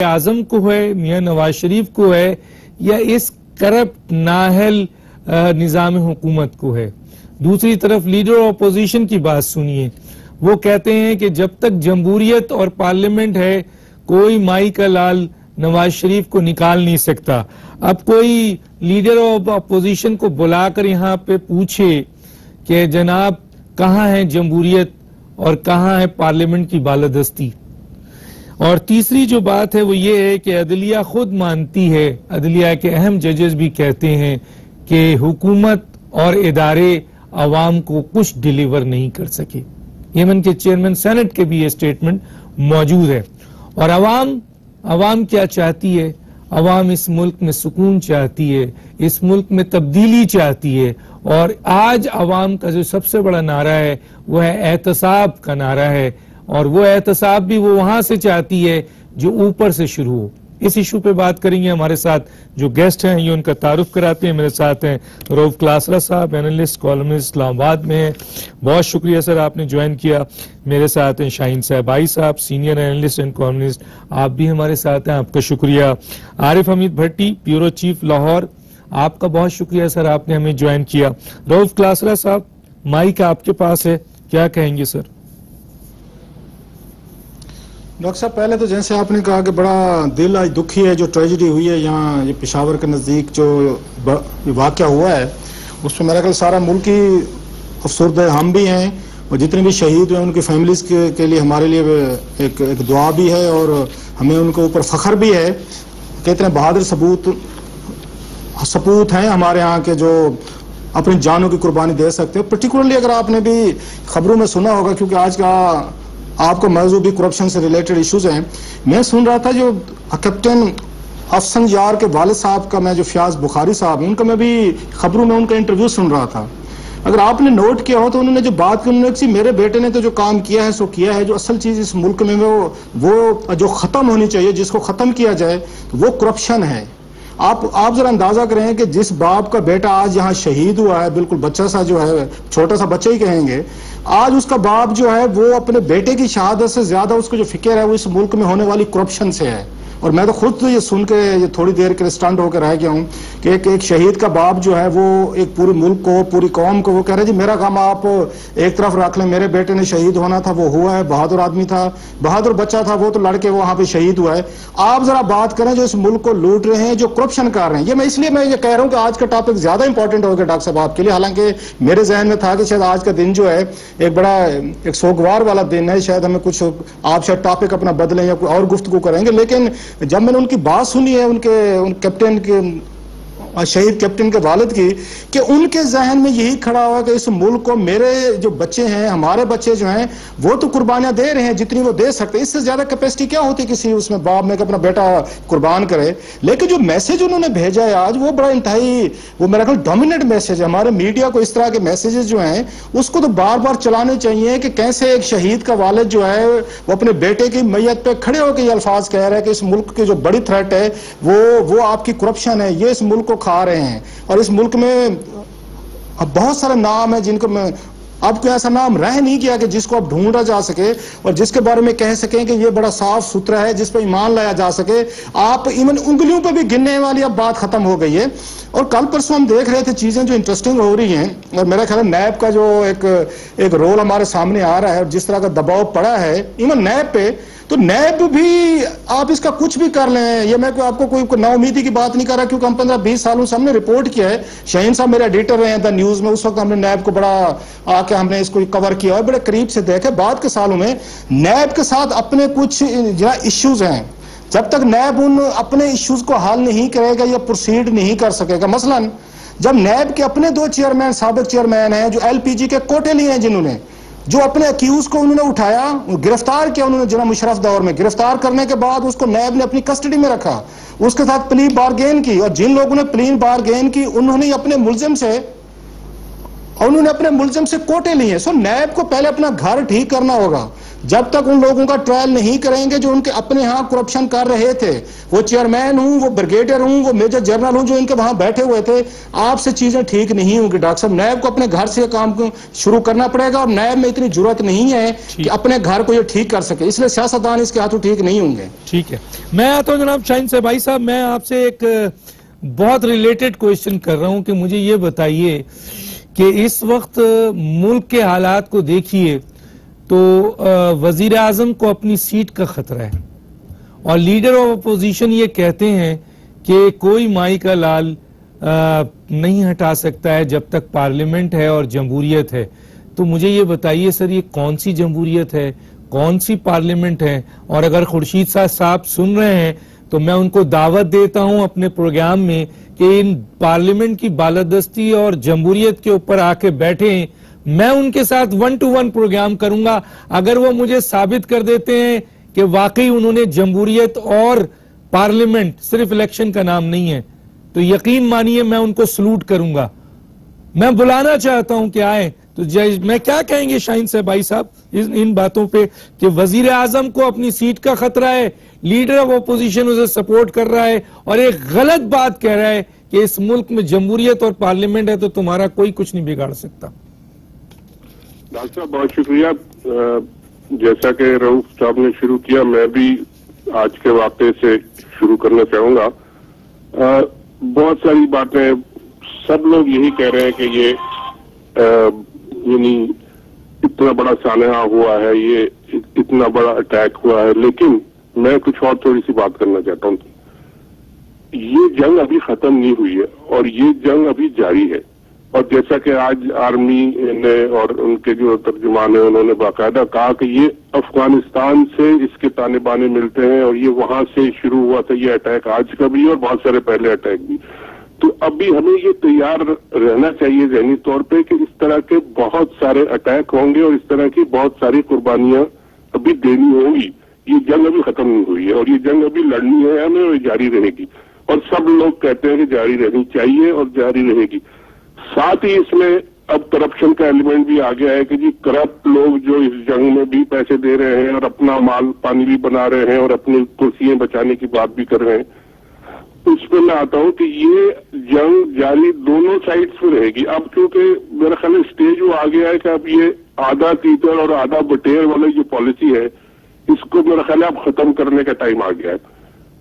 आजम को है, मियां नवाज शरीफ को है, या इस करप्ट नाहल निजाम हुकूमत को है। दूसरी तरफ लीडर अपोजिशन की बात सुनिए, वो कहते हैं कि जब तक जमहूरियत और पार्लियामेंट है कोई माई का लाल नवाज शरीफ को निकाल नहीं सकता। अब कोई लीडर ऑफ अपोजिशन को बुलाकर यहाँ पे पूछे कि जनाब कहाँ है जमहूरियत और कहाँ है पार्लियामेंट की बालादस्ती। और तीसरी जो बात है वो ये है कि अदलिया खुद मानती है, अदलिया के अहम जजेस भी कहते हैं कि हुकूमत और इदारे अवाम को कुछ डिलीवर नहीं कर सके। यमन के चेयरमैन सेनेट के भी ये स्टेटमेंट मौजूद है। और अवाम क्या चाहती है? अवाम इस मुल्क में सुकून चाहती है, इस मुल्क में तब्दीली चाहती है। और आज अवाम का जो सबसे बड़ा नारा है वो है एहतसाब का नारा है, और वो एहतसाब भी वो वहां से चाहती है जो ऊपर से शुरू हो। इस इशू पे बात करेंगे। हमारे साथ जो गेस्ट हैं ये उनका तारुफ कराते हैं। मेरे साथ हैं रऊफ क्लासरा साहब, एनालिस्ट कॉलमिस्ट, इस्लामाबाद में हैं। बहुत शुक्रिया सर आपने ज्वाइन किया। मेरे साथ हैं शाहीन साहबाई साहब, सीनियर एनालिस्ट एंड कॉलमिस्ट, आप भी हमारे साथ हैं, आपका शुक्रिया। आरिफ हमीद भट्टी, ब्यूरो चीफ लाहौर, आपका बहुत शुक्रिया सर आपने हमें ज्वाइन किया। रऊफ क्लासरा साहब, माइक आपके पास है, क्या कहेंगे सर? डॉक्टर साहब, पहले तो जैसे आपने कहा कि बड़ा दिल आज दुखी है जो ट्रेजेडी हुई है यहाँ ये पेशावर के नज़दीक जो वाक़या हुआ है, उसमें मेरा ख्याल सारा मुल्क ही अफसरदा। हम भी हैं और जितने भी शहीद हुए उनकी फैमिलीज के लिए हमारे लिए एक दुआ भी है और हमें उनके ऊपर फ़ख्र भी है कि इतने बहादुर सपूत हैं हमारे यहाँ के जो अपनी जानों की कुर्बानी दे सकते हैं। पर्टिकुलरली अगर आपने भी खबरों में सुना होगा, क्योंकि आज का आपको मौजूद भी करप्शन से रिलेटेड इश्यूज हैं। मैं सुन रहा था जो कैप्टन अफसन यार के वालिद साहब का, मैं जो फयाज बुखारी साहब हैं उनका, मैं भी खबरों में उनका इंटरव्यू सुन रहा था। अगर आपने नोट किया हो तो उन्होंने जो बात की, उन्होंने मेरे बेटे ने तो जो काम किया है सो किया है। जो असल चीज इस मुल्क में वो जो खत्म होनी चाहिए, जिसको खत्म किया जाए, तो वो करप्शन है। आप जरा अंदाजा करें कि जिस बाप का बेटा आज यहाँ शहीद हुआ है, बिल्कुल बच्चा सा जो है, छोटा सा बच्चा ही कहेंगे, आज उसका बाप जो है वो अपने बेटे की शहादत से ज्यादा उसको जो फिक्र है वो इस मुल्क में होने वाली करप्शन से है। और मैं तो खुद तो ये सुन के ये थोड़ी देर के लिए स्टंट होकर रह गया हूँ कि एक शहीद का बाप जो है वो एक पूरे मुल्क को, पूरी कौम को वो कह रहे जी मेरा काम आप एक तरफ रख लें, मेरे बेटे ने शहीद होना था, वो हुआ है, बहादुर आदमी था, बहादुर बच्चा था, वो तो लड़के वहां पे शहीद हुआ है। आप जरा बात करें जो इस मुल्क को लूट रहे हैं, जो करप्शन कर रहे हैं। ये मैं इसलिए मैं ये कह रहा हूँ कि आज का टॉपिक ज्यादा इंपॉर्टेंट होगा डॉक्टर साहब आपके लिए। हालांकि मेरे जहन में था कि शायद आज का दिन जो है एक बड़ा एक सोगवार वाला दिन है, शायद हमें कुछ आप शायद टॉपिक अपना बदलें या कोई और गुफ्तगू करेंगे। लेकिन जब मैंने उनकी बात सुनी है उन कैप्टन के, शहीद कैप्टन के वालिद की, कि उनके जहन में यही खड़ा हुआ कि इस मुल्क को मेरे जो बच्चे हैं, हमारे बच्चे जो हैं, वो तो कुर्बानियां दे रहे हैं जितनी वो दे सकते हैं। इससे ज्यादा कैपेसिटी क्या होती किसी उसमें बाप में कि अपना बेटा कुर्बान करे। लेकिन जो मैसेज उन्होंने भेजा है आज वो बड़ा इंतहाई, वो मेरा ख्याल डोमिनेट मैसेज है। हमारे मीडिया को इस तरह के मैसेजेस जो हैं उसको तो बार बार चलाने चाहिए कि कैसे एक शहीद का वालिद जो है वो अपने बेटे की मैयत पे खड़े होकर ये अल्फाज कह रहा है कि इस मुल्क की जो बड़ी थ्रेट है वो आपकी करप्शन है, ये इस मुल्क को खा रहे हैं। और इस मुल्क में अब बहुत सारे नाम है जिनको मैं, अब कोई ऐसा नाम रह नहीं गया कि जिसको अब ढूंढा जा सके और जिसके बारे में कह सकें कि ये बड़ा साफ सुथरा है, जिस पर ईमान लाया जा सके। आप इवन उंगलियों पे भी गिनने वाली अब बात खत्म हो गई है। और कल परसों हम देख रहे थे चीजें जो इंटरेस्टिंग हो रही हैं, और मेरा ख्याल है नैब का जो एक रोल हमारे सामने आ रहा है और जिस तरह का दबाव पड़ा है इवन नैब पे, तो नैब भी आप इसका कुछ भी कर लें। ये मैं आपको कोई नाउमीदी की बात नहीं कर रहा, क्योंकि हम 15-20 सालों से हमने रिपोर्ट किया है। शाहीन साहब मेरे एडिटर रहे हैं द न्यूज में, उस वक्त हमने नैब को बड़ा आके हमने इसको कवर किया और बड़े करीब से देखे। बाद के सालों में नैब के साथ अपने कुछ इश्यूज हैं। जब तक नैब उन अपने इश्यूज को हल नहीं करेगा या प्रोसीड नहीं कर सकेगा, मसलन जब नैब के अपने 2 चेयरमैन, साबिक चेयरमैन हैं जो LPG के कोटे लिए हैं, जिन्होंने जो अपने अक्यूज को उन्होंने उठाया, गिरफ्तार किया उन्होंने जिला मुशर्रफ दौर में, गिरफ्तार करने के बाद उसको नैब ने अपनी कस्टडी में रखा, उसके साथ प्ली बारगेन की। और जिन लोगों ने प्ली बारगेन की उन्होंने अपने मुल्जिम से कोटे लिए। सो नैब को पहले अपना घर ठीक करना होगा। जब तक उन लोगों का ट्रायल नहीं करेंगे जो उनके अपने यहाँ करप्शन कर रहे थे, वो चेयरमैन हूं, वो ब्रिगेडियर हूं, वो मेजर जनरल हूं, जो इनके वहां बैठे हुए थे, आपसे चीजें ठीक नहीं होंगी। डॉक्टर साहब, नैब को अपने घर से काम शुरू करना पड़ेगा और नैब में इतनी जरूरत नहीं है कि अपने घर को ये ठीक कर सके, इसलिए सियासतदान इसके हाथों ठीक नहीं होंगे। ठीक है, मैं आता हूं जनाब शाहीन से। भाई साहब, मैं आपसे एक बहुत रिलेटेड क्वेश्चन कर रहा हूं कि मुझे ये बताइए कि इस वक्त मुल्क के हालात को देखिए तो वजीर आजम को अपनी सीट का खतरा है और लीडर ऑफ अपोजिशन ये कहते हैं कि कोई माई का लाल नहीं हटा सकता है जब तक पार्लियामेंट है और जमहूरियत है। तो मुझे ये बताइए सर, ये कौन सी जमहूरियत है, कौन सी पार्लियामेंट है? और अगर खुर्शीद साहब सुन रहे हैं तो मैं उनको दावत देता हूं अपने प्रोग्राम में कि इन पार्लियामेंट की बालादस्ती और जमहूरियत के ऊपर आके बैठे। मैं उनके साथ 1-to-1 प्रोग्राम करूंगा अगर वो मुझे साबित कर देते हैं कि वाकई उन्होंने जमहूरियत और पार्लियामेंट सिर्फ इलेक्शन का नाम नहीं है, तो यकीन मानिए मैं उनको सलूट करूंगा। मैं बुलाना चाहता हूं कि आए। तो मैं क्या कहेंगे शाहीन साहब भाई साहब इन बातों पे कि वजीर आजम को अपनी सीट का खतरा है, लीडर ऑफ अपोजिशन उसे सपोर्ट कर रहा है और एक गलत बात कह रहा है कि इस मुल्क में जमहूरियत और पार्लियामेंट है तो तुम्हारा कोई कुछ नहीं बिगाड़ सकता। डॉक्टर साहब, बहुत शुक्रिया। जैसा कि रऊफ साहब ने शुरू किया, मैं भी आज के वाक़े से शुरू करना चाहूंगा। बहुत सारी बातें, सब लोग यही कह रहे हैं कि ये यानी इतना बड़ा सानहा हुआ है, ये इतना बड़ा अटैक हुआ है, लेकिन मैं कुछ और थोड़ी सी बात करना चाहता हूँ। ये जंग अभी खत्म नहीं हुई है और ये जंग अभी जारी है। और जैसा कि आज आर्मी ने और उनके जो तर्जुमान है उन्होंने बाकायदा कहा कि ये अफगानिस्तान से इसके ताने बाने मिलते हैं और ये वहां से शुरू हुआ था ये अटैक, आज का भी और बहुत सारे पहले अटैक भी। तो अभी हमें ये तैयार रहना चाहिए ज़हनी तौर पे कि इस तरह के बहुत सारे अटैक होंगे और इस तरह की बहुत सारी कुर्बानियां अभी देनी होंगी। ये जंग अभी खत्म नहीं हुई है और ये जंग अभी लड़नी है हमें और जारी रहेगी। और सब लोग कहते हैं कि जारी रहनी चाहिए और जारी रहेगी। साथ ही इसमें अब करप्शन का एलिमेंट भी आ गया है कि जी करप्ट लोग जो इस जंग में भी पैसे दे रहे हैं और अपना माल पानी भी बना रहे हैं और अपनी कुर्सियां बचाने की बात भी कर रहे हैं। उस पर मैं आता हूं कि ये जंग जारी दोनों साइड्स पे रहेगी। अब क्योंकि मेरा ख्याल स्टेज वो आ गया है कि अब ये आधा तीतर और आधा बटेर वाली जो पॉलिसी है, इसको मेरा ख्याल अब खत्म करने का टाइम आ गया है।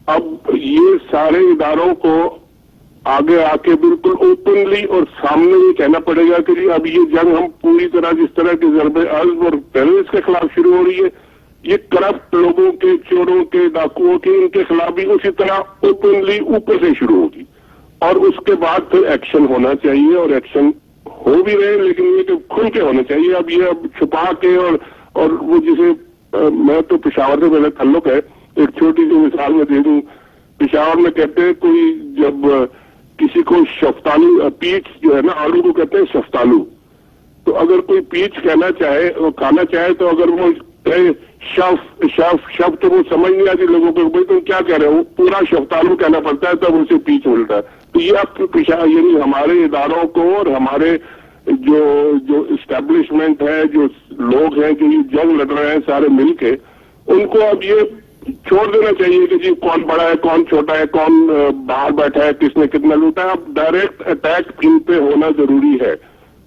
अब ये सारे इदारों को आगे आके बिल्कुल ओपनली और सामने ये कहना पड़ेगा कि जी अब ये जंग हम पूरी तरह जिस तरह के ज़रबे अज़्म और टेररिस्ट के खिलाफ शुरू हो रही है, ये करप्ट लोगों के, चोरों के, डाकुओं के, इनके खिलाफ भी उसी तरह ओपनली ऊपर से शुरू होगी। और उसके बाद फिर एक्शन होना चाहिए और एक्शन हो भी रहे, लेकिन ये खुल के होना चाहिए। अब ये अब छुपा के और वो जिसे मैं तो पेशावर से मेरा ताल्लुक है, एक छोटी सी मिसाल में दे दूं। पेशावर में कहते हैं कोई जब किसी को शफ्तालू, पीच जो है ना, आलू को कहते हैं शफ्तालू, तो अगर कोई पीच कहना चाहे और खाना चाहे तो अगर वो शफ शफ शफ तो वो समझ नहीं आती लोगों को, भाई तुम क्या कह रहे हो, पूरा शफ्तालू कहना पड़ता है तब उसे पीच मिलता है। तो ये अब पेशा यानी हमारे इदारों को और हमारे जो इस्टेब्लिशमेंट है, जो लोग हैं जो ये जंग लड़ रहे हैं सारे मिलके, उनको अब ये छोड़ देना चाहिए कि जी कौन बड़ा है, कौन छोटा है, कौन बाहर बैठा है, किसने कितना लूटा है। अब डायरेक्ट अटैक इन पे होना जरूरी है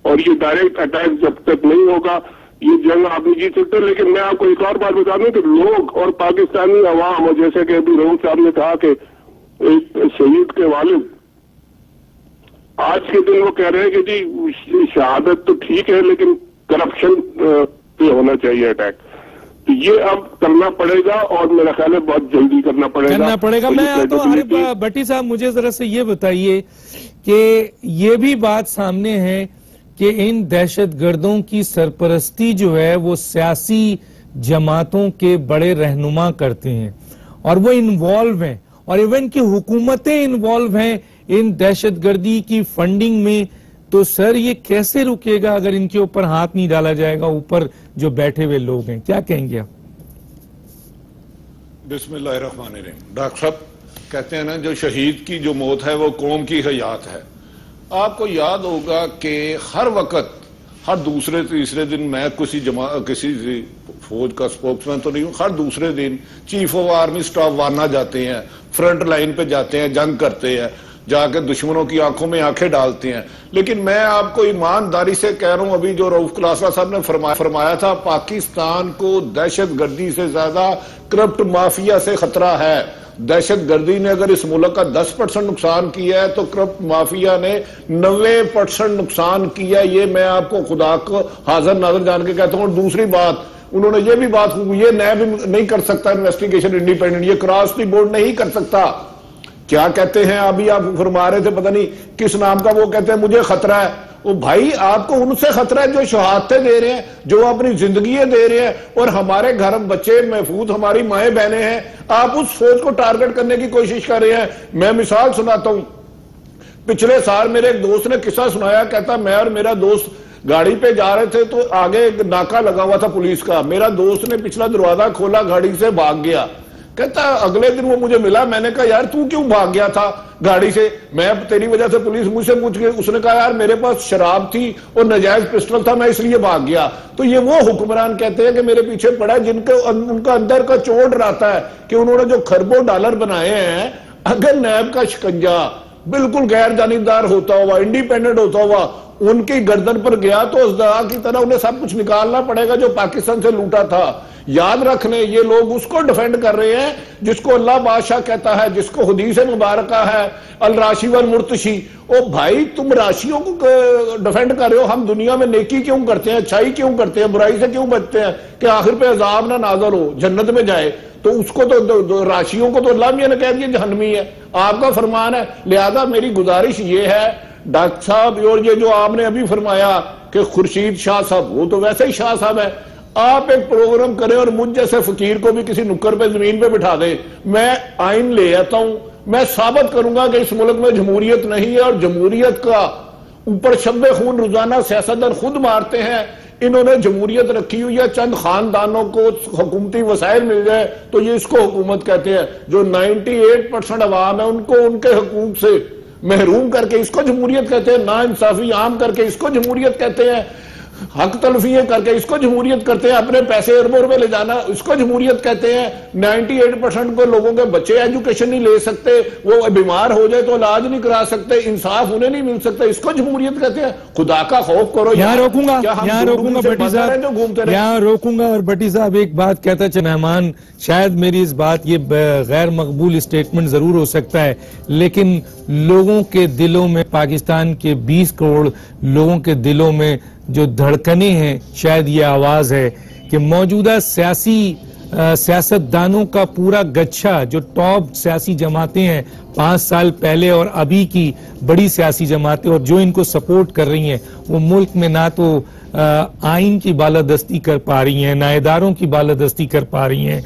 और ये डायरेक्ट अटैक जब तक नहीं होगा ये जंग आप नहीं जीत सकते। लेकिन मैं आपको एक और बात बता दूं कि लोग और पाकिस्तानी अवाम, और जैसे कि अभी रऊफ साहब ने कहा कि एक शहीद के वालिद आज के दिन वो कह रहे हैं कि जी शहादत तो ठीक है लेकिन करप्शन पे होना चाहिए अटैक। तो ये अब करना पड़ेगा और मेरा ख्याल है बहुत जल्दी करना पड़ेगा। मैं तो आरिफ भट्टी साहब मुझे जरा से ये बताइए कि ये भी बात सामने है कि इन दहशतगर्दों की सरपरस्ती जो है वो सियासी जमातों के बड़े रहनुमा करते हैं और वो इन्वॉल्व हैं और इवन की हुकूमतें इन्वॉल्व हैं इन दहशतगर्दी की फंडिंग में। तो सर ये कैसे रुकेगा अगर इनके ऊपर हाथ नहीं डाला जाएगा, ऊपर जो बैठे हुए लोग हैं? क्या कहेंगे आप? बिस्मिल्लाहिर्रहमानिर्रहीम। डॉक्टर साहब कहते हैं ना, जो शहीद की जो मौत है वो कौम की हयात है। आपको याद होगा कि हर वक्त हर दूसरे तीसरे दिन, मैं किसी फौज का स्पोक्समैन तो नहीं हूं, हर दूसरे दिन चीफ ऑफ आर्मी स्टाफ वाना जाते हैं, फ्रंट लाइन पे जाते हैं, जंग करते हैं, जाके दुश्मनों की आंखों में आंखें डालते हैं। लेकिन मैं आपको ईमानदारी से कह रहा हूं, अभी जो रऊफ क्लासा साहब ने फरमाया था, पाकिस्तान को दहशतगर्दी से ज्यादा करप्ट माफिया से खतरा है। दहशतगर्दी ने अगर इस मुल्क का 10% नुकसान किया है तो करप्ट माफिया ने 90% नुकसान किया है। ये मैं आपको खुदा को हाजिर नाज़र जान के कहता हूं। दूसरी बात, उन्होंने ये भी बात, ये नैब नहीं कर सकता इन्वेस्टिगेशन इंडिपेंडेंट, ये क्रॉस द बोर्ड नहीं कर सकता। क्या कहते हैं, अभी आप फरमा रहे थे पता नहीं किस नाम का, वो कहते हैं मुझे खतरा है। वो भाई आपको उनसे खतरा है जो शहादतें दे रहे हैं, जो अपनी जिंदगी दे रहे हैं, और हमारे घर बच्चे महफूज, हमारी माएं बहनें हैं। आप उस फौज को टारगेट करने की कोशिश कर रहे हैं। मैं मिसाल सुनाता हूं, पिछले साल मेरे एक दोस्त ने किस्सा सुनाया, कहता मैं और मेरा दोस्त गाड़ी पे जा रहे थे तो आगे एक नाका लगा हुआ था पुलिस का। मेरा दोस्त ने पिछला दरवाजा खोला, गाड़ी से भाग गया। कहता अगले दिन वो मुझे मिला, मैंने कहा यार तू क्यों भाग गया था गाड़ी से? मैं तेरी वजह से पुलिस मुझसे पूछ गई। उसने कहा यार मेरे पास शराब थी और नाजायज पिस्टल था, मैं इसलिए भाग गया। तो ये वो हुक्मरान कहते हैं कि मेरे पीछे पड़ा, जिनके उनका अंदर का चोट रहता है कि उन्होंने जो खरबों डॉलर बनाए हैं, अगर नैब का शिकंजा बिल्कुल गैर जानिबदार होता हुआ, इंडिपेंडेंट होता हुआ उनकी गर्दन पर गया तो उस दवा की तरह उन्हें सब कुछ निकालना पड़ेगा जो पाकिस्तान से लूटा था। याद रख लें, ये लोग उसको डिफेंड कर रहे हैं जिसको अल्लाह बादशाह कहता है, जिसको हदीस मुबारका है अल राशि वल मुर्तशी। ओ भाई, तुम राशियों को डिफेंड कर रहे हो, हम दुनिया में नेकी क्यों करते हैं, अच्छाई क्यों करते हैं, बुराई से क्यों बचते हैं कि आखिर पे अजाब ना नाज़िल हो, जन्नत में जाए। तो उसको तो राशियों को तो अल्लाह मियां ने कह दिया जहन्नमी है, आपका फरमान है। लिहाजा मेरी गुजारिश ये है डॉक्टर साहब, और ये जो आपने अभी फरमाया कि खुर्शीद शाह साहब, वो तो वैसे ही शाह साहब है, आप एक प्रोग्राम करें और मुझ जैसे फकीर को भी किसी नुक्कर पे जमीन पे बिठा दे, मैं आइन ले आता हूं, मैं साबित करूंगा कि इस मुल्क में जमहूरियत नहीं है, और जमहूरियत का ऊपर शब्बे खून रोजाना सियासतदान खुद मारते हैं। इन्होंने जमहूरियत रखी हुई है, चंद खानदानों को हुकूमती वसाइल मिल जाए तो ये इसको हुकूमत कहते हैं। जो 98% अवाम है उनको उनके हकूक से महरूम करके इसको जमहूरियत कहते हैं, ना इंसाफी आम करके इसको जमहूरियत कहते हैं, हक तलफियां करके इसको जमहूरियत करते हैं, अपने पैसे अरबों रुपए ले जाना इसको जमहूरियत कहते हैं। 98% को लोगों के बच्चे एजुकेशन नहीं ले सकते, वो बीमार हो जाए तो इलाज नहीं करा सकते, इंसाफ उन्हें नहीं मिल सकता, इसको जमहूरियत कहते हैं। खुदा का खौफ करो। यहाँ रोकूंगा भट्टी साहब, यहाँ रोकूंगा। और भट्टी साहब एक बात कहता चल मेहमान, शायद मेरी इस बात, ये गैर मकबूल स्टेटमेंट जरूर हो सकता है, लेकिन लोगों के दिलों में, पाकिस्तान के 20 करोड़ लोगों के दिलों में जो धड़कने हैं, शायद ये आवाज है कि मौजूदा सियासतदानों का पूरा गच्छा, जो टॉप सियासी जमातें हैं 5 साल पहले और अभी की बड़ी सियासी जमातें, और जो इनको सपोर्ट कर रही हैं, वो मुल्क में ना तो आइन की बालादस्ती कर पा रही हैं, ना इदारों की बालादस्ती कर पा रही हैं,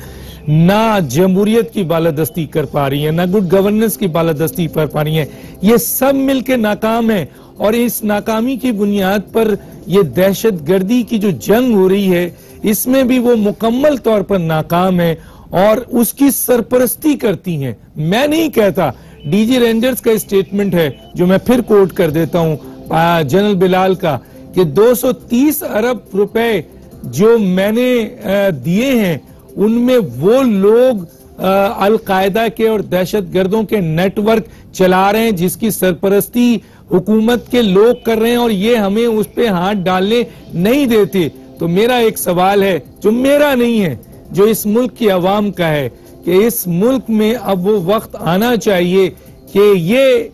ना जमहूरियत की बालादस्ती कर पा रही है, ना गुड गवर्नेंस की बालादस्ती कर पा रही है। ये सब मिलकर नाकाम है, और इस नाकामी की बुनियाद पर ये दहशतगर्दी की जो जंग हो रही है, इसमें भी वो मुकम्मल तौर पर नाकाम है और उसकी सरपरस्ती करती हैं। मैं नहीं कहता, डीजी रेंजर्स का स्टेटमेंट है जो मैं फिर कोट कर देता हूं जनरल बिलाल का, कि 230 अरब रुपए जो मैंने दिए हैं उनमें वो लोग अल-कायदा के और दहशतगर्दों के नेटवर्क चला रहे हैं जिसकी सरपरस्ती हुकूमत के लोग कर रहे हैं, और ये हमें उस पे हाथ डालने नहीं देते। तो मेरा एक सवाल है, जो मेरा नहीं है, जो इस मुल्क की आवाम का है, कि इस मुल्क में अब वो वक्त आना चाहिए कि ये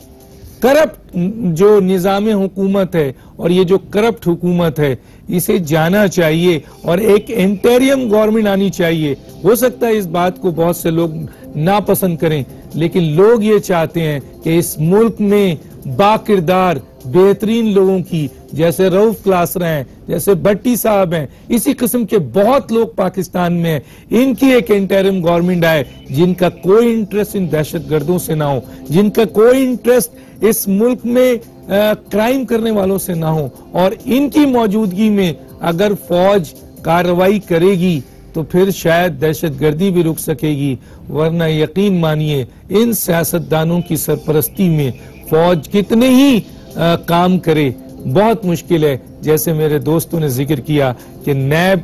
करप्ट जो निज़ाम हुकूमत है और ये जो करप्ट हुकूमत है, इसे जाना चाहिए और एक इंटरियम गवर्नमेंट आनी चाहिए। हो सकता है इस बात को बहुत से लोग नापसंद करें, लेकिन लोग ये चाहते हैं कि इस मुल्क में बाकिरदार बेहतरीन लोगों की, जैसे रऊफ क्लासरा हैं, जैसे भट्टी साहब हैं, इसी किस्म के बहुत लोग पाकिस्तान में हैं, इनकी एक इंटरिम गवर्नमेंट आए जिनका कोई इंटरेस्ट इन दहशतगर्दों से ना हो, जिनका कोई इंटरेस्ट इस मुल्क में क्राइम करने वालों से ना हो, और इनकी मौजूदगी में अगर फौज कार्रवाई करेगी तो फिर शायद दहशतगर्दी भी रुक सकेगी। वरना यकीन मानिए, इन सियासतदानों की सरपरस्ती में फौज कितने ही काम करे, बहुत मुश्किल है, जैसे मेरे दोस्तों ने जिक्र किया कि नैब,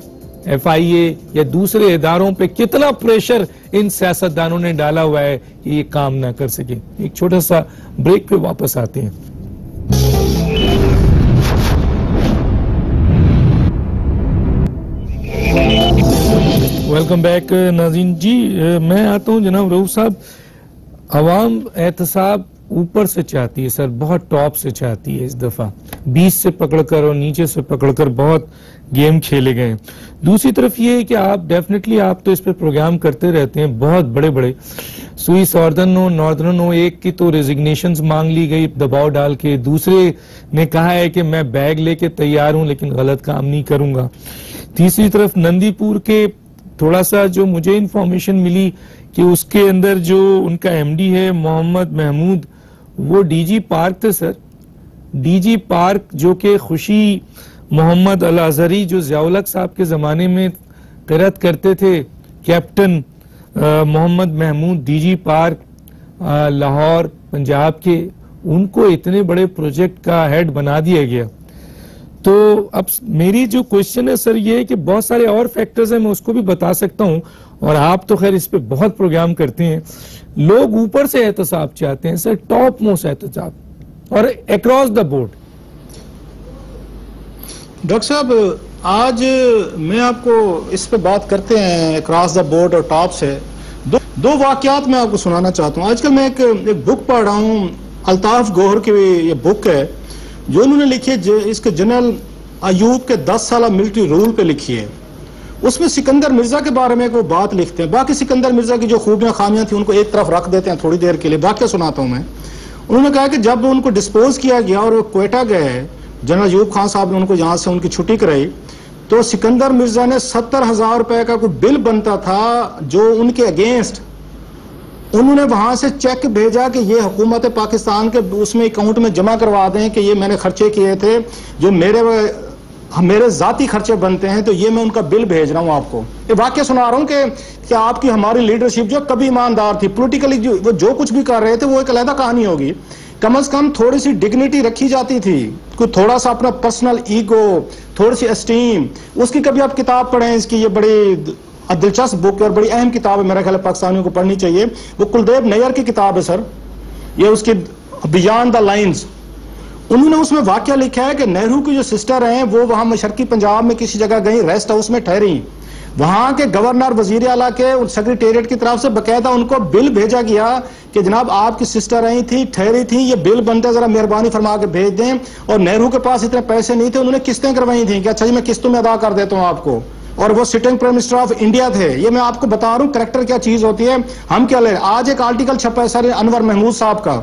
FIA या दूसरे इदारों पे कितना प्रेशर इन सियासतदानों ने डाला हुआ है कि ये काम ना कर सके। एक छोटा सा ब्रेक पे वापस आते हैं। वेलकम बैक नाज़रीन जी। मैं आता हूं जनाब रऊफ साहब, अवाम एहतसाब ऊपर से चाहती है सर, बहुत टॉप से चाहती है। इस दफा 20 से पकड़कर और नीचे से पकड़कर बहुत गेम खेले गए। दूसरी तरफ ये है कि आप डेफिनेटली, आप तो इस पे प्रोग्राम करते रहते हैं, बहुत बड़े बड़े सुई नॉर्दर्न हो, एक की तो रेजिग्नेशंस मांग ली गई दबाव डाल के, दूसरे ने कहा है कि मैं बैग लेके तैयार हूं लेकिन गलत काम नहीं करूंगा। तीसरी तरफ नंदीपुर के थोड़ा सा जो मुझे इंफॉर्मेशन मिली कि उसके अंदर जो उनका MD है मोहम्मद महमूद, वो DG पार्क थे सर। DG पार्क जो कि खुशी मोहम्मद अल अजहरी जो ज़ियाउल हक साहब के जमाने में क़िरात करते थे, captain Mohammad Mahmood DG park Lahore Punjab के, उनको इतने बड़े प्रोजेक्ट का हेड बना दिया गया। तो अब मेरी जो क्वेश्चन है सर ये है कि बहुत सारे और फैक्टर्स हैं, मैं उसको भी बता सकता हूं, और आप तो खैर इस पे बहुत प्रोग्राम करते हैं। लोग ऊपर से एहतसाब चाहते हैं सर, टॉप मोस्ट एहतसाब, और अक्रॉस द बोर्ड। डॉक्टर साहब, आज मैं आपको इस पे बात करते हैं अक्रॉस द बोर्ड और टॉप से। दो वाकयात मैं आपको सुनाना चाहता हूँ। आजकल मैं एक बुक पढ़ रहा हूँ, अल्ताफ गौहर की ये बुक है जो उन्होंने लिखी है, इसके जनरल अयूब के 10 साल मिलिट्री रूल पे लिखी है। उसमें सिकंदर मिर्जा के बारे में वो बात लिखते हैं। बाकी सिकंदर मिर्जा की जो खूबियां खामियां थी उनको एक तरफ रख देते हैं थोड़ी देर के लिए। वाकया सुनाता हूं मैं। उन्होंने कहा कि जब उनको डिस्पोज किया गया और वो क्वेटा गए, जनरल अयूब खान साहब ने उनको यहां से उनकी छुट्टी कराई, तो सिकंदर मिर्जा ने 70,000 रुपए का कोई बिल बनता था जो उनके अगेंस्ट, उन्होंने वहां से चेक भेजा कि ये हुकूमत पाकिस्तान के उसमें अकाउंट में जमा करवा दें कि ये मैंने खर्चे किए थे, जो मेरे जाती खर्चे बनते हैं, तो ये मैं उनका बिल भेज रहा हूं आपको। ये वाक्य सुना रहा हूं कि आपकी हमारी लीडरशिप जो कभी ईमानदार थी, पॉलिटिकली जो कुछ भी कर रहे थे वो एक अलग कहानी होगी, कम से कम थोड़ी सी डिग्निटी रखी जाती थी, कोई थोड़ा सा अपना पर्सनल ईगो, थोड़ी सी एस्टीम। उसकी कभी आप किताब पढ़ें, इसकी ये बड़ी दिलचस्प बुक है और बड़ी अहम किताब है, मेरा ख्याल है पाकिस्तानियों को पढ़नी चाहिए। वो कुलदीप नैयर की किताब है सर, ये उसकी बियॉन्ड द लाइन्स। उन्होंने उसमें वाकया लिखा है कि नेहरू की जो सिस्टर हैं वो वहां मशरकी पंजाब में किसी जगह गई, रेस्ट हाउस में ठहरी। वहां के गवर्नर, वजीर आला के सेक्रेटेरिएट की तरफ से बकायदा उनको बिल भेजा गया कि जनाब आपकी सिस्टर आई थी, ठहरी थी, ये बिल बनते जरा मेहरबानी फरमा के भेज दें। और नेहरू के पास इतने पैसे नहीं थे, उन्होंने किस्तें करवाई थी कि अच्छा जी मैं किस्तों में अदा कर देता हूं आपको। और वो sitting prime minister of India थे। ये मैं आपको बता रहा हूं करेक्टर क्या चीज होती है, हम क्या ले। आज एक आर्टिकल छपा है सर अनवर महमूद साहब का,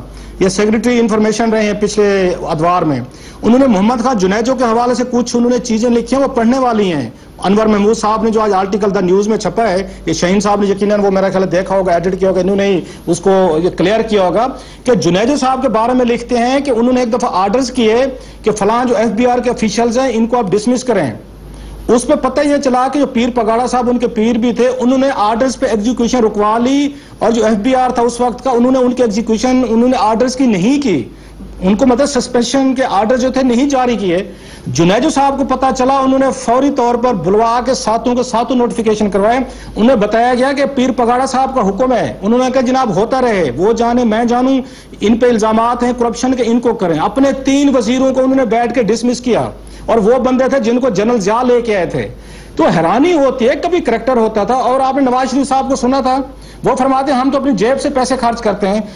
ये सेक्रेटरी इंफॉर्मेशन रहे हैं पिछले अदवार में। उन्होंने मोहम्मद खान जुनैजो के हवाले से कुछ उन्होंने चीजें लिखी हैं, वो पढ़ने वाली हैं। अनवर महमूद साहब ने जो आज आर्टिकल द न्यूज में छपा है, ये शहीन साहब ने यकीनन वो मेरा ख्याल देखा होगा, एडिट किया होगा, इन्होंने उसको ये क्लियर किया होगा कि जुनैजो साहब के बारे में लिखते हैं कि उन्होंने एक दफा आर्डर्स किए कि फलां जो FBR के ऑफिशियल्स हैं इनको आप डिसमिस करें। उस पर पता ही चला कि जो पीर पगाड़ा साहब उनके पीर भी थे, उन्होंने आर्डर्स पे एग्जीक्यूशन रुकवा ली, और जो FBR था उस वक्त का, उन्होंने उनके एग्जीक्यूशन उन्होंने आर्डर्स की नहीं की, उनको मतलब सस्पेंशन के आर्डर जो थे नहीं जारी किए। जुनैजो साहब को पता चला, उन्होंने फौरी तौर पर बुलवा के सातों नोटिफिकेशन करवाए। उन्हें बताया गया कि पीर पगाड़ा साहब का हुक्म है, उन्होंने कहा जनाब होता रहे, वो जाने मैं जानूं, इन पे इल्जामात हैं करप्शन के, इनको करें। अपने 3 वजीरों को उन्होंने बैठ के डिसमिस किया, और वो बंदे थे जिनको जनरल जिया लेके आए थे। तो हैरानी होती है, कभी करैक्टर होता था। और आपने नवाज शरीफ साहब को सुना था, वो फरमाते हम तो अपनी जेब से पैसे खर्च करते हैं।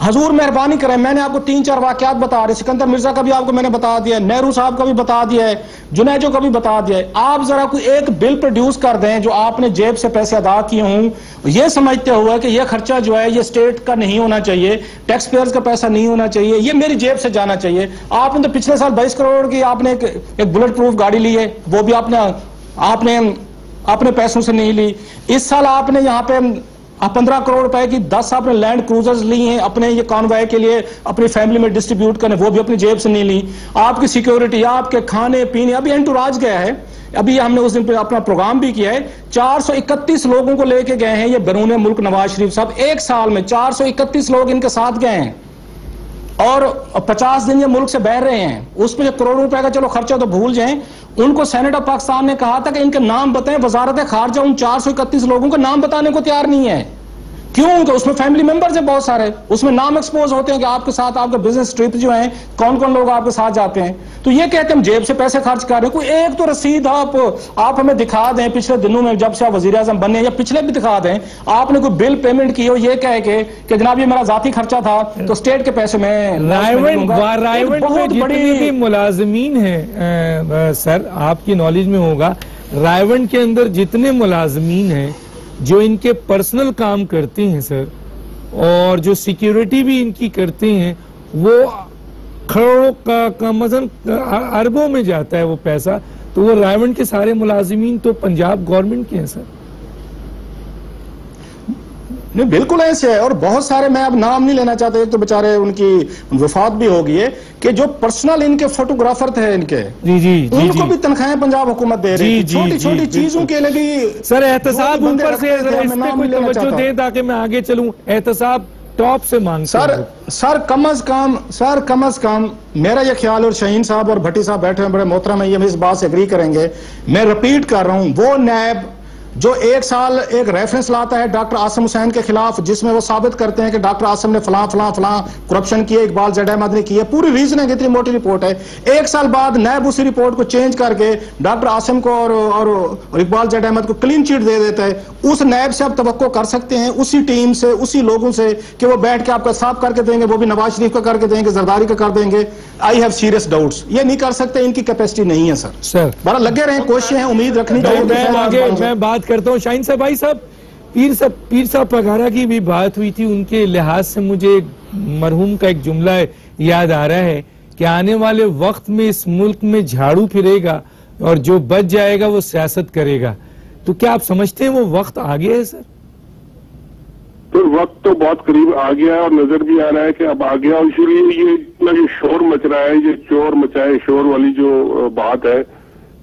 हजूर मेहरबानी करें, मैंने आपको 3-4 वाकयात बता रहे, सिकंदर मिर्जा का भी आपको मैंने बता दिया है, नेहरू साहब का भी बता दिया है, जुनैजो का भी बता दिया है। आप जरा कोई एक बिल प्रोड्यूस कर दें जो आपने जेब से पैसे अदा किए हों, ये समझते हुए कि यह खर्चा जो है ये स्टेट का नहीं होना चाहिए, टैक्स पेयर्स का पैसा नहीं होना चाहिए, ये मेरी जेब से जाना चाहिए। आपने तो पिछले साल 22 करोड़ की आपने एक बुलेट प्रूफ गाड़ी ली है, वो भी आपने पैसों से नहीं ली। इस साल आपने यहाँ पे 15 करोड़ रुपए की 10 आपने लैंड क्रूजर्स ली हैं अपने ये कॉन्वॉय के लिए, अपनी फैमिली में डिस्ट्रीब्यूट करने, वो भी अपनी जेब से नहीं ली। आपकी सिक्योरिटी, आपके खाने पीने, अभी एंटूराज गया है, अभी हमने उस दिन पे अपना प्रोग्राम भी किया है, 431 लोगों को लेके गए हैं ये बैरून मुल्क नवाज शरीफ साहब। एक साल में 431 लोग इनके साथ गए हैं। और 50 दिन ये मुल्क से बह रहे हैं, उस पर जो करोड़ों रुपए का चलो खर्चा तो भूल जाएं, उनको सेनेट ऑफ पाकिस्तान ने कहा था कि इनके नाम बताएं, वजारत खारजा उन 431 लोगों के नाम बताने को तैयार नहीं है। क्यों? उनके उसमें फैमिली मेंबर्स है बहुत सारे, उसमें नाम एक्सपोज होते हैं कि आपके साथ आपके बिजनेस ट्रिप जो हैं कौन कौन लोग आपके साथ जाते हैं। तो ये कहते हैं हम जेब से पैसे खर्च कर रहे हैं, कोई एक तो रसीद आप हमें दिखा दें पिछले दिनों में जब से आप वजीर आजम बने, या पिछले भी दिखा दें, आपने कोई बिल पेमेंट की हो ये कह के कि जनाब ये मेरा जाती खर्चा था तो स्टेट के पैसे में। रायवंड में जितने भी मुलाजमीन हैं सर, आपकी नॉलेज में होगा, रायवंड के अंदर जितने मुलाजमीन हैं जो इनके पर्सनल काम करते हैं सर, और जो सिक्योरिटी भी इनकी करते हैं, वो करोड़ों का मतलब अरबों में जाता है वो पैसा। तो वो रायवंड के सारे मुलाजिमीन तो पंजाब गवर्नमेंट के हैं सर। नहीं बिल्कुल ऐसे है, और बहुत सारे, मैं अब नाम नहीं लेना चाहता, एक तो बेचारे उनकी वफात भी हो गई है, कि जो पर्सनल इनके फोटोग्राफर थे इनके, जी उनको भी तनख्वाहें पंजाब हुकूमत दे रही है, छोटी छोटी चीजों के लिए भी। सर एहतसाब ऊपर से इस पे कोई तवज्जो दें ताकि मैं आगे चलूं। एहतसाब टॉप से मांग सर कम अज कम मेरा ये ख्याल, और शहीन साहब और भट्टी साहब बैठे हैं बड़े मोहतरम है, ये इस बात से एग्री करेंगे, मैं रिपीट कर रहा हूं, वो नैब जो एक साल एक रेफरेंस लाता है डॉक्टर आसिम हुसैन के खिलाफ, जिसमें वो साबित करते हैं कि डॉक्टर आसिम ने फलां फलां फलां करप्शन किए, इकबाल जड अहमद ने किए, पूरी रीजन है, इतनी मोटी रिपोर्ट है। एक साल बाद नैब उसी रिपोर्ट को चेंज करके डॉक्टर आसिम को और इकबाल जड अहमद को क्लीन चिट दे देता है। उस नैब से आप तवक्को कर सकते हैं, उसी टीम से, उसी लोगों से, कि वो बैठ के आपका साफ करके देंगे, वो भी नवाज शरीफ का करके देंगे, जरदारी का कर देंगे। आई हैव सीरियस डाउट्स, ये नहीं कर सकते, इनकी कैपेसिटी नहीं है सर। बड़ा लगे रहे, कोशिशें हैं, उम्मीद रखनी चाहिए। मैं बात करता हूँ शाहीन साहब, भाई साहब पीर साहब पघारा की भी बात हुई थी, उनके लिहाज से मुझे मरहूम का एक जुमला याद आ रहा है कि आने वाले वक्त में इस मुल्क में झाड़ू फिरेगा और जो बच जाएगा वो सियासत करेगा। तो क्या आप समझते हैं वो वक्त आ गया है सर? तो वक्त तो बहुत करीब आ गया है और नजर भी आ रहा है कि अब आ गया, और इसीलिए ये इतना जो शोर मच रहा है, ये चोर मचाए शोर वाली जो बात है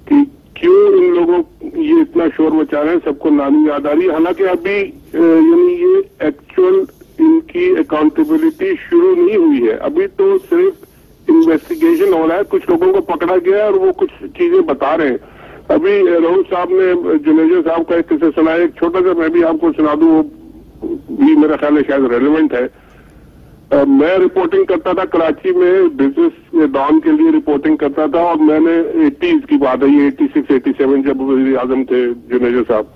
कि क्यों इन लोगों ये इतना शोर मचा रहे हैं, सबको नानी याद आ रही है। हालांकि अभी यानी ये एक्चुअल इनकी अकाउंटेबिलिटी शुरू नहीं हुई है, अभी तो सिर्फ इन्वेस्टिगेशन हो रहा है, कुछ लोगों को पकड़ा गया है और वो कुछ चीजें बता रहे हैं। अभी राहुल साहब ने जुनेजा साहब का एक किस्सा सुनाया, एक छोटा सा मैं भी आपको सुना दूं, वो भी मेरा ख्याल है शायद रेलेवेंट है। मैं रिपोर्टिंग करता था कराची में, बिजनेस डॉन के लिए रिपोर्टिंग करता था, और मैंने 80s की बात है, ये 86-87 जब वज़ीर आज़म थे जुनेजा साहब,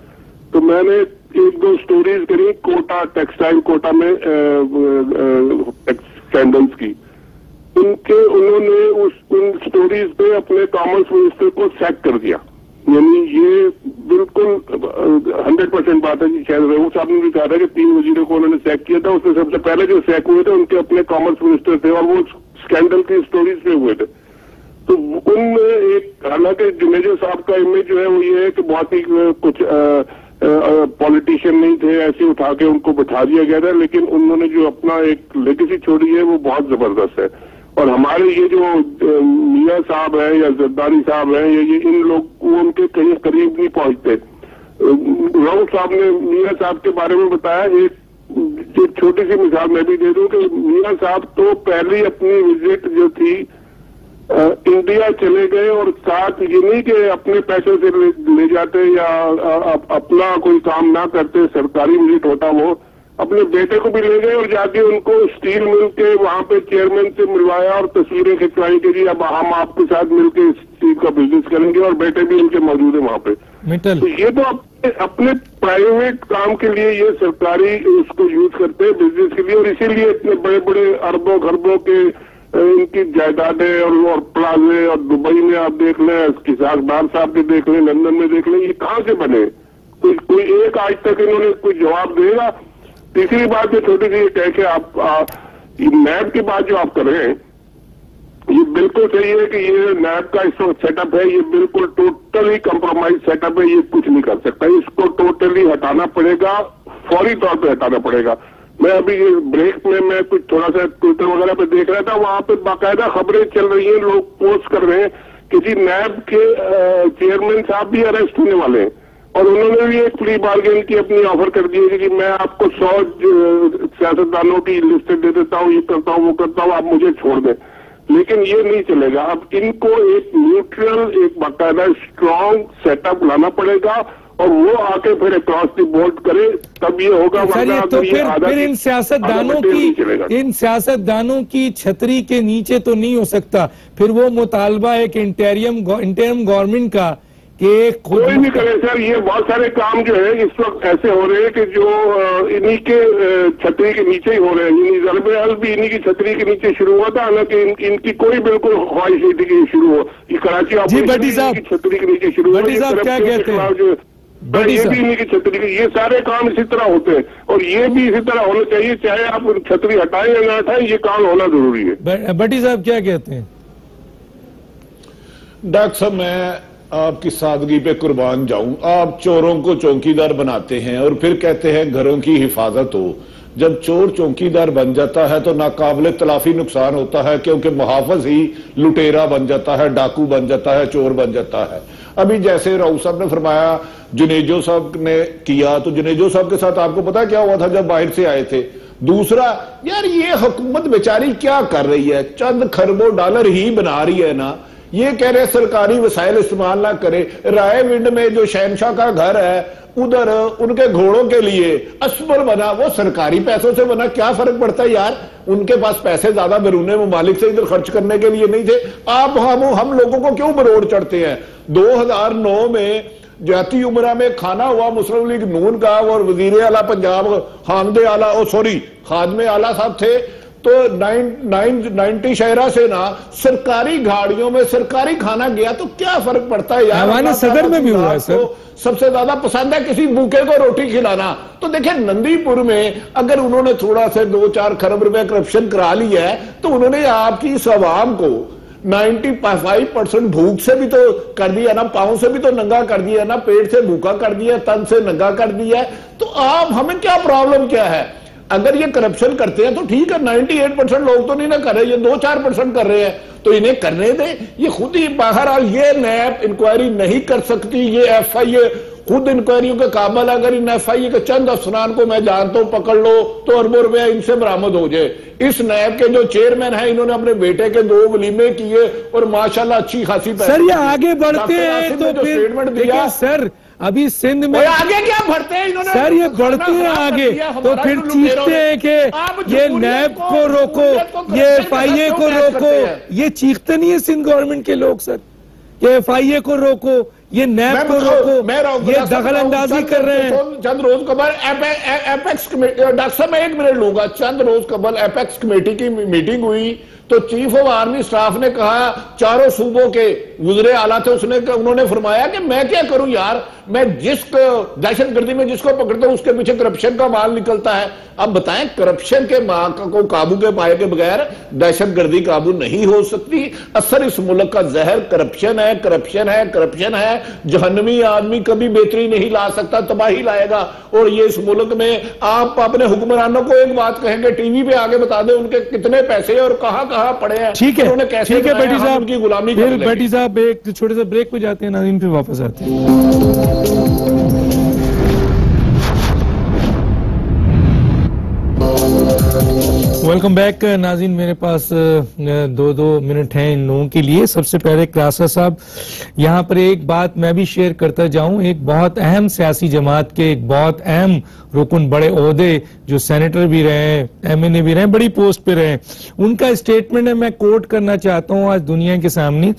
तो मैंने एक दो स्टोरीज करी कोटा, टेक्सटाइल कोटा में सैंडल्स की। उन्होंने उन स्टोरीज पे अपने कॉमर्स मिनिस्टर को सैक कर दिया। यानी ये बिल्कुल 100% बात है जी। शायद रेहू साहब ने भी कहा था कि 3 वजीरों को उन्होंने सैक किया था, उसमें सबसे पहले जो सैक हुए थे उनके अपने कॉमर्स मिनिस्टर थे, और वो स्कैंडल की स्टोरीज पे हुए थे। तो उनमें एक, हालांकि जुनेजा साहब का इमेज जो है वो ये है कि बहुत ही कुछ पॉलिटिशियन नहीं थे, ऐसे उठा के उनको बिठा दिया गया था, लेकिन उन्होंने जो अपना एक लेगेसी छोड़ी है वो बहुत जबरदस्त है। और हमारे ये जो मियां साहब हैं या जरदारी साहब हैं, ये इन लोग उनके कहीं करीब नहीं पहुंचते। राउत साहब ने मियां साहब के बारे में बताया, एक छोटी सी मिसाल मैं भी दे दूं कि मियां साहब तो पहली अपनी विजिट जो थी इंडिया चले गए, और साथ ये नहीं कि अपने पैसे से ले जाते या अपना कोई काम ना करते, सरकारी विजिट होता, वो अपने बेटे को भी ले गए और जाके उनको स्टील मिल के वहां पे चेयरमैन से मिलवाया और तस्वीरें खिंचवाई कि जी अब हम आपके साथ मिलके इस चीज का बिजनेस करेंगे, और बेटे भी उनके मौजूद है वहां पे। तो ये तो अपने प्राइवेट काम के लिए ये सरकारी उसको यूज करते हैं बिजनेस के लिए, और इसीलिए इतने बड़े बड़े अरबों खरबों के इनकी जायदादें और प्लाजे, और दुबई में आप देख लें, किसाकदार साहब के देख लें, लंदन में देख लें, ये कहाँ से बने? कोई एक आज तक इन्होंने कोई जवाब देगा। तीसरी बात जो छोटी सी कह के आप नैब की बात जो आप कर रहे हैं, ये बिल्कुल सही है कि ये नैब का इस वक्त सेटअप है, ये बिल्कुल टोटली कंप्रोमाइज सेटअप है, ये कुछ नहीं कर सकता, इसको टोटली हटाना पड़ेगा, फौरी तौर पे हटाना पड़ेगा। मैं अभी ये ब्रेक में मैं कुछ थोड़ा सा ट्विटर वगैरह पे देख रहा था, वहां पे बाकायदा खबरें चल रही हैं, लोग पोस्ट कर रहे हैं, किसी नैब के चेयरमैन साहब भी अरेस्ट होने वाले हैं। और उन्होंने भी एक प्ली बार्गेन की अपनी ऑफर कर दी है कि मैं आपको 100 सियासतदानों की लिस्ट दे देता हूँ, ये करता हूँ, वो करता हूँ, आप मुझे छोड़ दें। लेकिन ये नहीं चलेगा। अब इनको एक न्यूट्रल, एक बाकायदा स्ट्रॉन्ग सेटअप लाना पड़ेगा और वो आके फिर अक्रॉस द बोर्ड करे, तब ये होगा। तो फिर इन सियासतदानों की छतरी के नीचे तो नहीं हो सकता। फिर वो मुतालबा एक इंटरिम गवर्नमेंट का कि कोई भी करे सर, ये बहुत सारे काम जो है इस वक्त ऐसे हो रहे हैं कि जो इन्हीं के छतरी के नीचे ही हो रहे हैं। ज़रबे हल भी इन्हीं की छतरी के नीचे शुरू हुआ था, हालांकि इनकी कोई बिल्कुल ख्वाहिश नहीं थी कि शुरू हो। ये कराची ऑपरेशन की छतरी के नीचे शुरू हुआ, क्या कहते हैं, ये भी इन्हीं की छतरी के, ये सारे काम इसी तरह होते हैं और ये भी इसी तरह होने चाहिए, चाहे आप छतरी हटाएं या ना हटाएं, ये काम होना जरूरी है। भट्टी साहब क्या कहते हैं? डॉक्टर साहब, मैं आपकी सादगी पे कुर्बान जाऊं। आप चोरों को चौकीदार बनाते हैं और फिर कहते हैं घरों की हिफाजत हो। जब चोर चौकीदार बन जाता है तो नाकाबिले तलाफी नुकसान होता है, क्योंकि मुहाफिज ही लुटेरा बन जाता है, डाकू बन जाता है, चोर बन जाता है। अभी जैसे राउत साहब ने फरमाया जुनेजो साहब ने किया, तो जुनेजो साहब के साथ आपको पता क्या हुआ था जब बाहर से आए थे? दूसरा, यार ये हुकूमत बेचारी क्या कर रही है, चंद खरबों डॉलर ही बना रही है ना। ये कह रहे सरकारी वसाइल इस्तेमाल ना करे। रायविंड में जो शहनशाह का घर है उधर उनके घोड़ों के लिए अस्पताल बना, वो सरकारी पैसों से बना। क्या फर्क पड़ता है यार, उनके पास पैसे ज्यादा बैरूने ममालिक से इधर खर्च करने के लिए नहीं थे। आप हम लोगों को क्यों बरोड़ चढ़ते हैं? 2009 में जाती उमरा में खाना हुआ मुस्लिम लीग नून का और वजीर आला पंजाब खादमे आला साहब थे, तो 90 शहरा से ना सरकारी गाड़ियों में सरकारी खाना गया, तो क्या फर्क पड़ता है यार। हमारे सदर में भी हुआ है सर। सबसे ज्यादा पसंद है किसी भूखे को रोटी खिलाना। तो देखिए नंदीपुर में अगर उन्होंने थोड़ा से 2-4 खरब रुपए करप्शन करा लिया है, तो उन्होंने आपकी इस आवाम को 95% भूख से भी तो कर दिया ना, पांव से भी तो नंगा कर दिया ना, पेट से भूखा कर दिया, तन से नंगा कर दिया। तो आप हमें क्या प्रॉब्लम क्या है? अगर ये करप्शन करते हैं तो ठीक है, 98% लोग तो नहीं ना कर रहे, ये 2-4% कर रहे हैं, तो इन्हें करने दें। ये खुद ही बाहर आ, ये नैब इंक्वायरी नहीं कर सकती, ये FIA खुद इंक्वायरियों के काबिल। अगर इन FIA के चंद अफसरान को मैं जानता हूं पकड़ लो तो अरबों रुपया इनसे बरामद हो जाए। इस नैब के जो चेयरमैन है, इन्होंने अपने बेटे के 2 वलीमे किए और माशाल्लाह अच्छी खासी पैसे। सर ये आगे बढ़ते हैं तो फिर स्टेटमेंट दिया सर। अभी सिंध में आगे क्या बढ़ते हैं इन्होंने? सर ये बढ़ते हैं आगे तो फिर चीखते हैं कि ये नैब को रोको, ये FIA को रोको। ये चीखते नहीं है सिंध गवर्नमेंट के लोग सर, ये FIA को रोको, ये नैब को रोको, ये दखल अंदाजी कर रहे हैं। चंद रोज कबल एपेक्स कमेटी, डॉक्टर साहब मैं 1 मिनट लूंगा, चंद रोज कबल एपेक्स कमेटी की मीटिंग हुई तो चीफ ऑफ आर्मी स्टाफ ने कहा, चारों सूबों के वज़ीर आला थे, उन्होंने फरमाया कि मैं क्या करूं यार, मैं जिस दहशतगर्दी में जिसको पकड़ता हूं उसके पीछे करप्शन का माल निकलता है। अब बताएं, करप्शन के को काबू के पाए के बगैर दहशतगर्दी काबू नहीं हो सकती। असर इस मुल्क का जहर करप्शन है, करप्शन है, करप्शन है। जहन्नमी आदमी कभी बेहतरी नहीं ला सकता, तबाही लाएगा। और ये इस मुल्क में आप अपने हुक्मरानों को एक बात कहेंगे, टीवी पे आगे बता दें उनके कितने पैसे और कहां कहां पड़े हैं, ठीक है, उन्होंने कैसे, ठीक है बेटी साहब, उनकी गुलामी। फिर बेटी साहब एक छोटे से ब्रेक पे जाते हैं, नाज़रीन फिर वापस आते हैं। वेलकम बैक नाज़रीन, मेरे पास 2-2 मिनट हैं इन लोगों के लिए। सबसे पहले क्लासा साहब, यहाँ पर एक बात मैं भी शेयर करता जाऊं। एक बहुत अहम सियासी जमात के एक बहुत अहम रुकन, बड़े ओहदे, जो सेनेटर भी रहे हैं, MNA भी रहे हैं, बड़ी पोस्ट पे रहे, उनका स्टेटमेंट है, मैं कोट करना चाहता हूं आज दुनिया के सामने।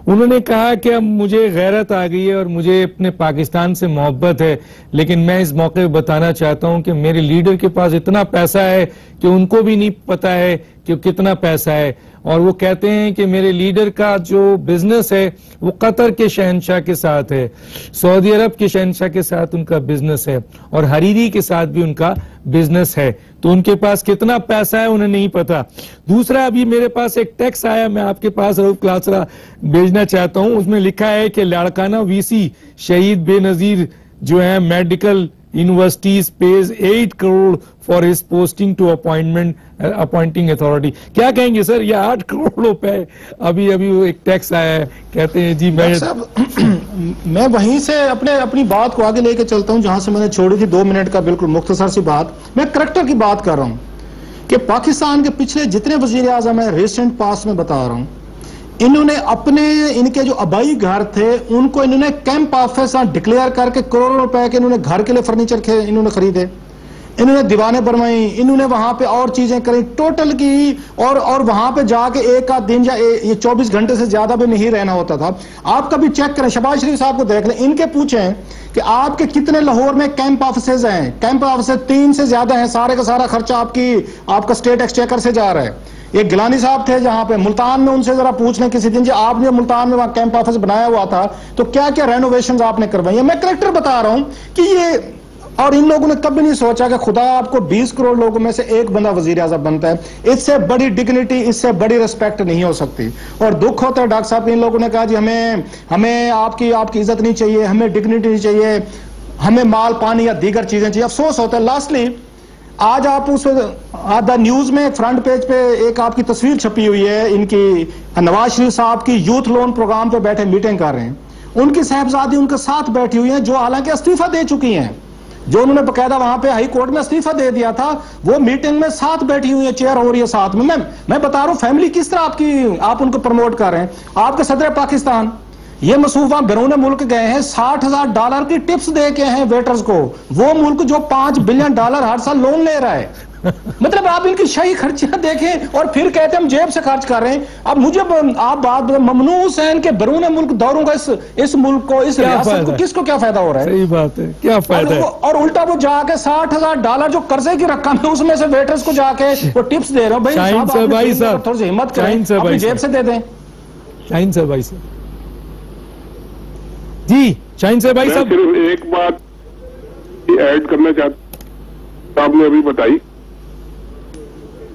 उन्होंने कहा कि अब मुझे गैरत आ गई है और मुझे अपने पाकिस्तान से मोहब्बत है, लेकिन मैं इस मौके पर बताना चाहता हूं कि मेरे लीडर के पास इतना पैसा है कि उनको भी नहीं पता है कि कितना पैसा है। और वो कहते हैं कि मेरे लीडर का जो बिजनेस है वो कतर के शहनशाह के साथ है, सऊदी अरब के शहनशाह के साथ उनका बिजनेस है, और हरीरी के साथ भी उनका बिजनेस है। तो उनके पास कितना पैसा है उन्हें नहीं पता। दूसरा, अभी मेरे पास एक टेक्स्ट आया, मैं आपके पास रऊफ क्लासरा भेजना चाहता हूं। उसमें लिखा है कि लाड़काना VC शहीद बेनजीर जो है medical universities pays 8 crore for his posting to appointing authority. क्या कहेंगे सर, ये 8 करोड़ रुपए अभी वो एक टैक्स आया है, कहते हैं जी मैं वहीं से अपनी बात को आगे लेके चलता हूं जहां से मैंने छोड़ी थी 2 मिनट का बिल्कुल मुख्तसर सी बात। मैं करैक्टर की बात कर रहा हूं कि पाकिस्तान के पिछले जितने वजीर आजम है रिसेंट पास्ट में बता रहा हूं, इन्होंने इनके जो आबाई घर थे उनको इन्होंने कैंप ऑफिस डिक्लेयर करके करोड़ों रुपए के इन्होंने घर के लिए फर्नीचर इन्होंने खरीदे, इन्होंने दीवाने बनवाई, इन्होंने वहां पे और चीजें करी टोटल की, और वहां पे जाके एक आध दिन या ये 24 घंटे से ज्यादा भी नहीं रहना होता था। आप कभी चेक करें, शहबाज शरीफ साहब को देख लें, इनके पूछें कि आपके कितने लाहौर में कैंप ऑफिसेज हैं। कैंप ऑफिस 3 से ज्यादा हैं, सारे का सारा खर्चा आपका स्टेट एक्सचेकर से जा रहा है। एक गिलानी साहब थे जहां पे मुल्तान में, उनसे जरा पूछ लें किसी दिन जी आपने मुल्तान में वहां कैंप ऑफिस बनाया हुआ था तो क्या क्या रेनोवेशन आपने करवाई है। मैं करैक्टर बता रहा हूं कि ये, और इन लोगों ने कभी नहीं सोचा कि खुदा आपको 20 करोड़ लोगों में से एक बंदा वजीर आज़म बनता है, इससे बड़ी डिग्निटी, इससे बड़ी रिस्पेक्ट नहीं हो सकती। और दुख होता है डॉक्टर साहब, इन लोगों ने कहा जी हमें आपकी इज्जत नहीं चाहिए, हमें डिग्निटी नहीं चाहिए, हमें माल पानी या दीगर चीजें चाहिए। अफसोस होता है लास्टली आज आप उस द न्यूज में फ्रंट पेज पे एक आपकी तस्वीर छपी हुई है, इनकी नवाज शरीफ साहब की यूथ लोन प्रोग्राम पे बैठे मीटिंग कर रहे हैं, उनकी साहबजादी उनके साथ बैठी हुई हैं जो हालांकि इस्तीफा दे चुकी हैं, जो उन्होंने बकायदा वहां पे हाई कोर्ट में इस्तीफा दे दिया था, वो मीटिंग में साथ बैठी हुई है, चेयर हो रही है साथ में। मैं बता रहा हूं फैमिली किस तरह आप उनको प्रमोट कर रहे हैं। आपके सदर पाकिस्तान ये मसूफा बैरून मुल्क गए हैं, $60,000 की टिप्स दे के हैं वेटर्स को, वो मुल्क जो $5 बिलियन हर साल लोन ले रहा है। मतलब आप इनकी शाही खर्चियां देखें और फिर कहते हैं हम जेब से खर्च कर रहे हैं। अब मुझे आप बात ममनू हुसैन के बैरून मुल्क दौरों का इस मुल्क को, इस रियासत को, किसको क्या फायदा हो रहा है? सही बात है, क्या फायदा है? और उल्टा वो जाके $60,000 जो कर्जे की रकम है उसमें से वेटर्स को जाके वो टिप्स दे रहे हो। भाई साहब थोड़ी सी हिम्मत करें, अपनी जेब से दे दें। शाहीन साहब भाई साहब जी, शाहीन साहब भाई साहब, सिर्फ एक बात ऐड करना चाहता, आपने अभी बताई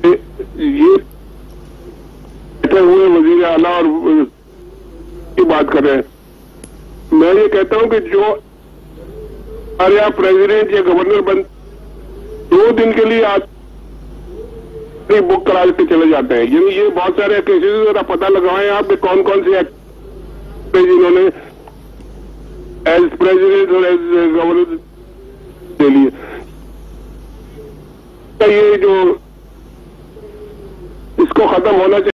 ये बैठे हुए वजीर आला और की बात कर रहे हैं। मैं ये कहता हूं कि जो हमारे यहाँ प्रेसिडेंट या गवर्नर बन 2 दिन के लिए आप बुक करा के चले जाते हैं, यानी ये बहुत सारे केसेस जरा पता लगाएं आप कि कौन कौन से जिन्होंने एज प्रेसिडेंट और एज गवर्नर के लिए ये जो इसको खत्म होना चाहिए।